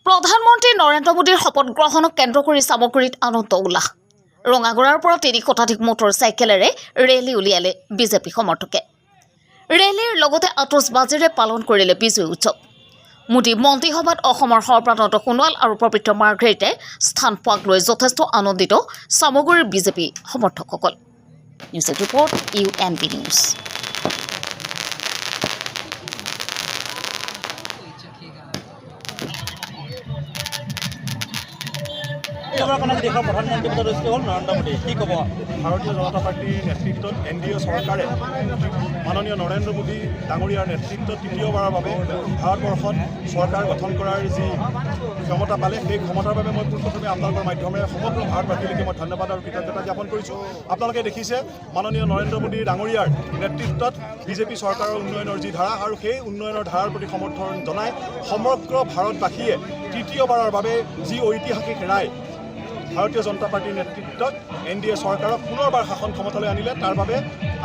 প্ৰধানমন্ত্ৰী নৰেন্দ্ৰ মোদীৰ শপত গ্ৰহণক কেন্দ্ৰ কৰি সামগ্ৰীত আনন্দ উল্লাস। ৰঙাগড়াৰ পৰা ৩০ শতাধিক মটৰ চাইকেলেৰে ৰেলী উলিয়ালে বিজেপি সমৰ্থকে। ৰেলীৰ লগতে আতচবাজীৰে পালন কৰিলে বিজয় উৎসৱ। মোদী মন্ত্ৰীসভাত অসমৰ সৰ্বানন্দ সোণোৱাল আৰু পবিত্ৰ মাৰ্ঘেৰিটে স্থান পোৱাক লৈ যথেষ্ট আনন্দিত সামগ্ৰীৰ বিজেপি সমৰ্থকসকল। News report UNB news. দেশৰ প্ৰধানমন্ত্ৰী পদস্থ হ'ল নৰেন্দ্ৰ মোদী। কি ক'ব? ভাৰতীয় জনতা পাৰ্টীৰ নেতৃত্বত NDA চৰকাৰে মাননীয় নৰেন্দ্ৰ মোদী ডাঙৰীয়াৰ নেতৃত্বত তৃতীয়বাৰৰ বাবে ভাৰতবৰ্ষত চৰকাৰ গঠন কৰাৰ যি ক্ষমতা পালে, সেই ক্ষমতাৰ বাবে মই পোনপ্ৰথমে আপোনালোকৰ মাধ্যমেৰে সমগ্ৰ ভাৰতবাসীলৈকে মই ধন্যবাদ আৰু কৃতজ্ঞতা জ্ঞাপন কৰিছোঁ। আপোনালোকে দেখিছে মাননীয় নৰেন্দ্ৰ মোদী ডাঙৰীয়াৰ নেতৃত্বত বিজেপি চৰকাৰৰ উন্নয়নৰ যি ধাৰা, আৰু সেই উন্নয়নৰ ধাৰাৰ প্ৰতি সমৰ্থন জনাই সমগ্ৰ ভাৰতবাসীয়ে তৃতীয়বাৰৰ বাবে যি ঐতিহাসিক ৰায় ভাৰতীয় জনতা পাৰ্টীৰ নেতৃত্বত NDA চৰকাৰক পুনৰবাৰ শাসন ক্ষমতালৈ আনিলে, তাৰ বাবে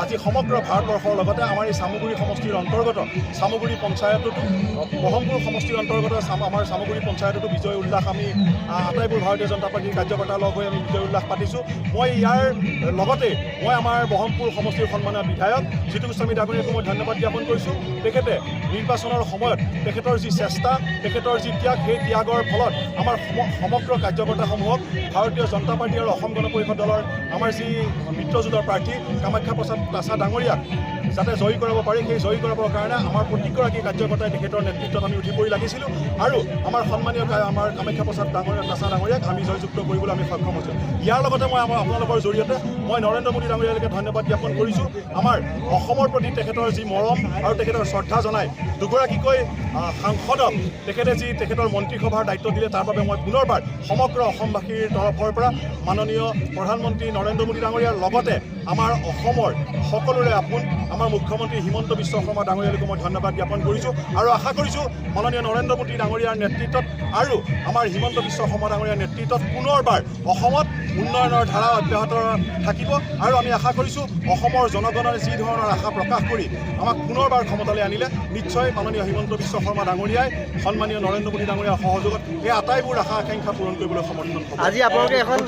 আজি সমগ্ৰ ভাৰতবৰ্ষৰ লগতে আমাৰ এই চামগুৰি সমষ্টিৰ অন্তৰ্গত চামগুৰি পঞ্চায়ততো, ব্ৰহ্মপুৰ সমষ্টিৰ অন্তৰ্গত আমাৰ চামগুৰি পঞ্চায়ততো বিজয় উল্লাস আমি আটাইবোৰ ভাৰতীয় জনতা পাৰ্টীৰ কাৰ্যকৰ্তাৰ লগ হৈ আমি বিজয় উল্লাস পাতিছোঁ। মই ইয়াৰ লগতে মই আমাৰ ব্ৰহ্মপুৰ সমষ্টিৰ সন্মানীয় বিধায়ক জিতু গোস্বামী ডাঙৰীয়াকো মই ধন্যবাদ জ্ঞাপন কৰিছোঁ। তেখেতে নিৰ্বাচনৰ সময়ত তেখেতৰ যি চেষ্টা, তেখেতৰ যি ত্যাগ, সেই ত্যাগৰ ফলত আমাৰ সমগ্ৰ কাৰ্যকৰ্তাসমূহক ভাৰতীয় জনতা পাৰ্টী আৰু অসম গণ পৰিষদ দলৰ আমাৰ যি মিত্ৰজোঁটৰ প্ৰাৰ্থী কামাখ্যা প্ৰসাদ তাছা ডাঙৰীয়াক যাতে জয়ী কৰাব পাৰি, সেই জয়ী কৰাবৰ কাৰণে আমাৰ প্ৰতিগৰাকী কাৰ্যকৰ্তাই তেখেতৰ নেতৃত্বত আমি উঠি পৰি লাগিছিলোঁ, আৰু আমাৰ সন্মানীয় আমাৰ কামাখ্যা প্ৰসাদ তাছা ডাঙৰীয়াক আমি জয়যুক্ত কৰিবলৈ আমি সক্ষম হৈছোঁ। ইয়াৰ লগতে মই আপোনালোকৰ জৰিয়তে মই নৰেন্দ্ৰ মোদী ডাঙৰীয়ালৈকে ধন্যবাদ জ্ঞাপন কৰিছোঁ। আমাৰ অসমৰ প্ৰতি তেখেতৰ যি মৰম আৰু তেখেতৰ শ্ৰদ্ধা জনাই দুগৰাকীকৈ সাংসদক তেখেতে যি তেখেতৰ মন্ত্ৰীসভাৰ দায়িত্ব দিলে, তাৰ বাবে মই পুনৰবাৰ সমগ্ৰ অসমবাসীৰ তৰফৰ পৰা মাননীয় প্ৰধানমন্ত্ৰী নৰেন্দ্ৰ মোদী ডাঙৰীয়াৰ লগতে আমাৰ অসমৰ সকলোৰে আপোন আমাৰ মুখ্যমন্ত্ৰী হিমন্ত বিশ্ব শৰ্মা ডাঙৰীয়ালৈকে মই ধন্যবাদ জ্ঞাপন কৰিছোঁ, আৰু আশা কৰিছোঁ মাননীয় নৰেন্দ্ৰ মোদী ডাঙৰীয়াৰ নেতৃত্বত আৰু আমাৰ হিমন্ত বিশ্ব শৰ্মা ডাঙৰীয়াৰ নেতৃত্বত পুনৰবাৰ অসমত উন্নয়নৰ ধাৰা অব্যাহত থাকিব, আৰু আমি আশা কৰিছোঁ অসমৰ জনগণৰ যি ধৰণৰ আশা প্ৰকাশ কৰি আমাক পুনৰবাৰ ক্ষমতালৈ আনিলে নিশ্চয় মাননীয় হিমন্ত বিশ্ব শৰ্মা ডাঙৰীয়াই সন্মানীয় নৰেন্দ্ৰ মোদী ডাঙৰীয়াৰ সহযোগত এই আটাইবোৰ আশা আকাংক্ষা পূৰণ কৰিবলৈ সমৰ্থন হ'ব। আজি আপোনালোকে এখন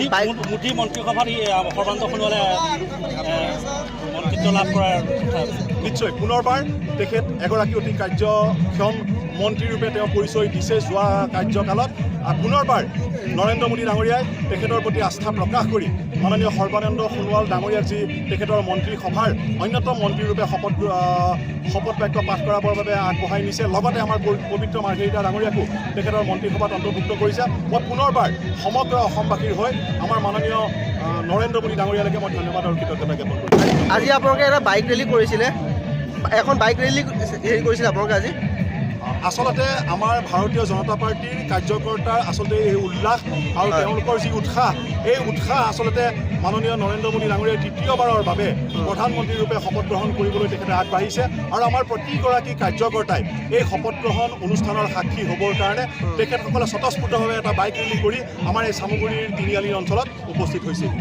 মোদী মন্ত্ৰীসভাত সৰ্বানন্দ সোণোৱালে মন্ত্ৰিত্ব লাভ কৰাৰ কথা নিশ্চয় পুনৰবাৰ তেখেত এগৰাকী অতি কাৰ্যক্ষম মন্ত্ৰীৰূপে তেওঁ পৰিচয় দিছে। যোৱা কাৰ্যকালত পুনৰবাৰ নৰেন্দ্ৰ মোদী ডাঙৰীয়াই তেখেতৰ প্ৰতি আস্থা প্ৰকাশ কৰি মাননীয় সৰ্বানন্দ সোণোৱাল ডাঙৰীয়াক যি তেখেতৰ মন্ত্ৰীসভাৰ অন্যতম মন্ত্ৰীৰূপে শপত বাক্য পাঠ কৰাবৰ বাবে আগবঢ়াই নিছে, লগতে আমাৰ পবিত্ৰ মাৰ্ঘেৰিটা ডাঙৰীয়াকো তেখেতৰ মন্ত্ৰীসভাত অন্তৰ্ভুক্ত কৰিছে। মই পুনৰবাৰ সমগ্ৰ অসমবাসীৰ হৈ আমাৰ মাননীয় নৰেন্দ্ৰ মোদী ডাঙৰীয়ালৈকে মই ধন্যবাদ আৰু কৃতজ্ঞতা জ্ঞাপন কৰিছোঁ। আজি আপোনালোকে এটা বাইক ৰেলী কৰিছিলে, এখন বাইক ৰেলী হেৰি কৰিছিলে আপোনালোকে আজি? আচলতে আমাৰ ভাৰতীয় জনতা পাৰ্টীৰ কাৰ্যকৰ্তাৰ আচলতে এই উল্লাস আৰু তেওঁলোকৰ যি উৎসাহ, এই উৎসাহ আচলতে মাননীয় নৰেন্দ্ৰ মোদী ডাঙৰীয়াই তৃতীয়বাৰৰ বাবে প্ৰধানমন্ত্ৰীৰূপে শপত গ্ৰহণ কৰিবলৈ তেখেতে আগবাঢ়িছে, আৰু আমাৰ প্ৰতিগৰাকী কাৰ্যকৰ্তাই এই শপত গ্ৰহণ অনুষ্ঠানৰ সাক্ষী হ'বৰ কাৰণে তেখেতসকলে স্বতঃস্ফূৰ্তভাৱে এটা বাইক ৰেলী কৰি আমাৰ এই চামগুৰিৰ তিনিআলি অঞ্চলত উপস্থিত হৈছিল।